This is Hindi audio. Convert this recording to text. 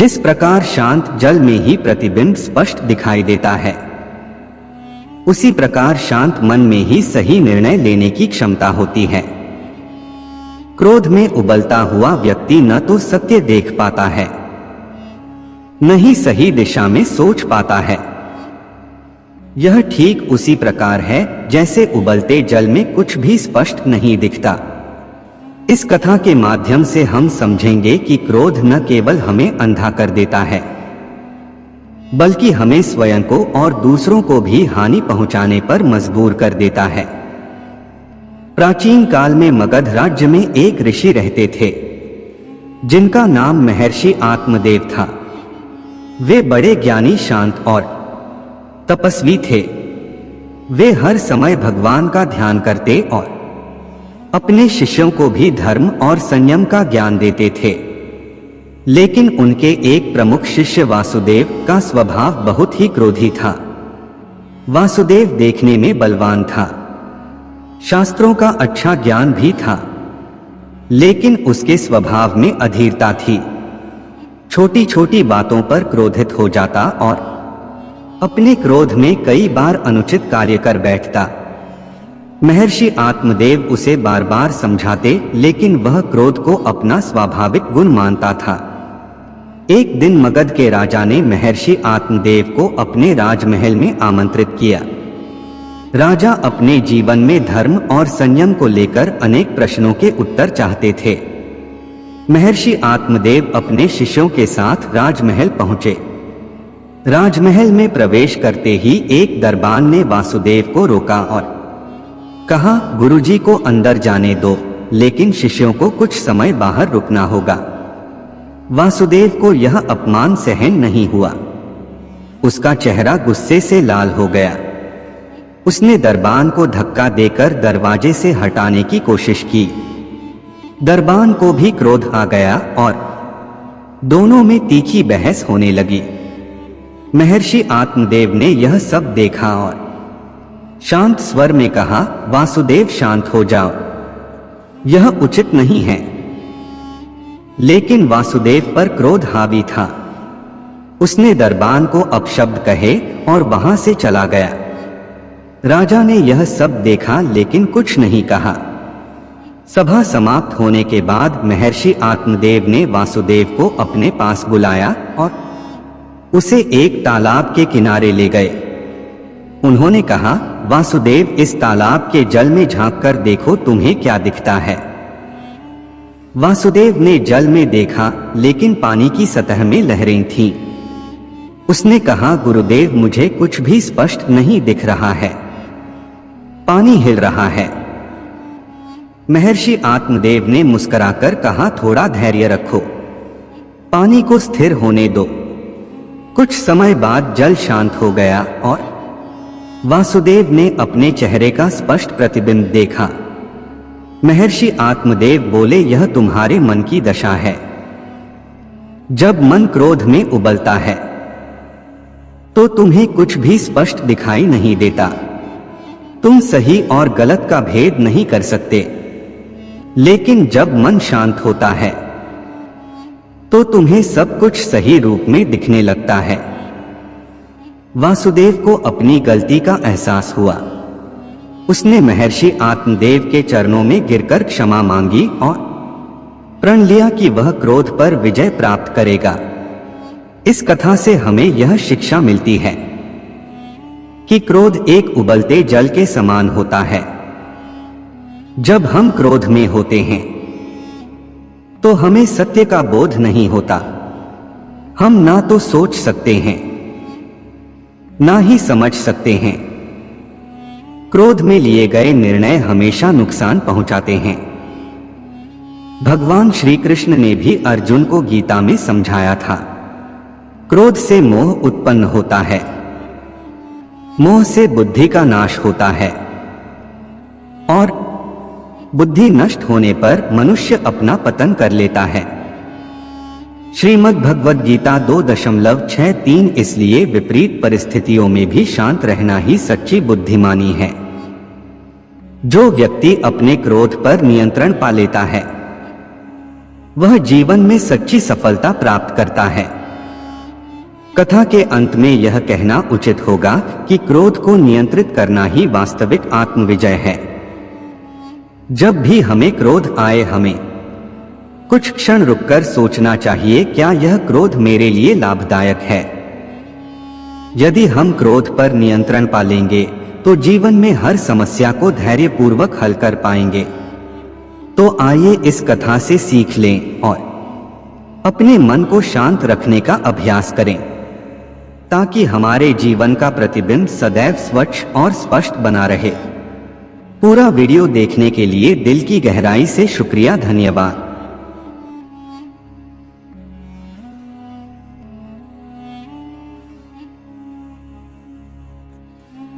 जिस प्रकार शांत जल में ही प्रतिबिंब स्पष्ट दिखाई देता है, उसी प्रकार शांत मन में ही सही निर्णय लेने की क्षमता होती है। क्रोध में उबलता हुआ व्यक्ति न तो सत्य देख पाता है, न ही सही दिशा में सोच पाता है। यह ठीक उसी प्रकार है जैसे उबलते जल में कुछ भी स्पष्ट नहीं दिखता। इस कथा के माध्यम से हम समझेंगे कि क्रोध न केवल हमें अंधा कर देता है, बल्कि हमें स्वयं को और दूसरों को भी हानि पहुंचाने पर मजबूर कर देता है। प्राचीन काल में मगध राज्य में एक ऋषि रहते थे, जिनका नाम महर्षि आत्मदेव था। वे बड़े ज्ञानी, शांत और तपस्वी थे। वे हर समय भगवान का ध्यान करते और अपने शिष्यों को भी धर्म और संयम का ज्ञान देते थे। लेकिन उनके एक प्रमुख शिष्य वासुदेव का स्वभाव बहुत ही क्रोधी था। वासुदेव देखने में बलवान था, शास्त्रों का अच्छा ज्ञान भी था, लेकिन उसके स्वभाव में अधीरता थी। छोटी छोटी बातों पर क्रोधित हो जाता और अपने क्रोध में कई बार अनुचित कार्य कर बैठता। महर्षि आत्मदेव उसे बार बार समझाते, लेकिन वह क्रोध को अपना स्वाभाविक गुण मानता था। एक दिन मगध के राजा ने महर्षि आत्मदेव को अपने राजमहल में आमंत्रित किया। राजा अपने जीवन में धर्म और संयम को लेकर अनेक प्रश्नों के उत्तर चाहते थे। महर्षि आत्मदेव अपने शिष्यों के साथ राजमहल पहुंचे। राजमहल में प्रवेश करते ही एक दरबान ने वासुदेव को रोका और कहा, गुरुजी को अंदर जाने दो, लेकिन शिष्यों को कुछ समय बाहर रुकना होगा। वासुदेव को यह अपमान सहन नहीं हुआ। उसका चेहरा गुस्से से लाल हो गया। उसने दरबान को धक्का देकर दरवाजे से हटाने की कोशिश की। दरबान को भी क्रोध आ गया और दोनों में तीखी बहस होने लगी। महर्षि आत्मदेव ने यह सब देखा और शांत स्वर में कहा, वासुदेव शांत हो जाओ, यह उचित नहीं है। लेकिन वासुदेव पर क्रोध हावी था। उसने दरबान को अपशब्द कहे और वहां से चला गया। राजा ने यह सब देखा लेकिन कुछ नहीं कहा। सभा समाप्त होने के बाद महर्षि आत्मदेव ने वासुदेव को अपने पास बुलाया और उसे एक तालाब के किनारे ले गए। उन्होंने कहा, वासुदेव, इस तालाब के जल में झांक कर देखो, तुम्हें क्या दिखता है। वासुदेव ने जल में देखा, लेकिन पानी की सतह में लहरें थीं। उसने कहा, गुरुदेव, मुझे कुछ भी स्पष्ट नहीं दिख रहा है, पानी हिल रहा है। महर्षि आत्मदेव ने मुस्कुराकर कहा, थोड़ा धैर्य रखो, पानी को स्थिर होने दो। कुछ समय बाद जल शांत हो गया और वासुदेव ने अपने चेहरे का स्पष्ट प्रतिबिंब देखा। महर्षि आत्मदेव बोले, यह तुम्हारे मन की दशा है। जब मन क्रोध में उबलता है तो तुम्हें कुछ भी स्पष्ट दिखाई नहीं देता। तुम सही और गलत का भेद नहीं कर सकते। लेकिन जब मन शांत होता है तो तुम्हें सब कुछ सही रूप में दिखने लगता है। वासुदेव को अपनी गलती का एहसास हुआ। उसने महर्षि आत्मदेव के चरणों में गिरकर क्षमा मांगी और प्रण लिया कि वह क्रोध पर विजय प्राप्त करेगा। इस कथा से हमें यह शिक्षा मिलती है कि क्रोध एक उबलते जल के समान होता है। जब हम क्रोध में होते हैं तो हमें सत्य का बोध नहीं होता। हम ना तो सोच सकते हैं, ना ही समझ सकते हैं। क्रोध में लिए गए निर्णय हमेशा नुकसान पहुंचाते हैं। भगवान श्री कृष्ण ने भी अर्जुन को गीता में समझाया था, क्रोध से मोह उत्पन्न होता है, मोह से बुद्धि का नाश होता है और बुद्धि नष्ट होने पर मनुष्य अपना पतन कर लेता है। श्रीमद् भगवद गीता 2.63। इसलिए विपरीत परिस्थितियों में भी शांत रहना ही सच्ची बुद्धिमानी है। जो व्यक्ति अपने क्रोध पर नियंत्रण पा लेता है वह जीवन में सच्ची सफलता प्राप्त करता है। कथा के अंत में यह कहना उचित होगा कि क्रोध को नियंत्रित करना ही वास्तविक आत्मविजय है। जब भी हमें क्रोध आए, हमें कुछ क्षण रुककर सोचना चाहिए, क्या यह क्रोध मेरे लिए लाभदायक है? यदि हम क्रोध पर नियंत्रण पा लेंगे तो जीवन में हर समस्या को धैर्यपूर्वक हल कर पाएंगे। तो आइए इस कथा से सीख लें और अपने मन को शांत रखने का अभ्यास करें, ताकि हमारे जीवन का प्रतिबिंब सदैव स्वच्छ और स्पष्ट बना रहे। पूरा वीडियो देखने के लिए दिल की गहराई से शुक्रिया, धन्यवाद।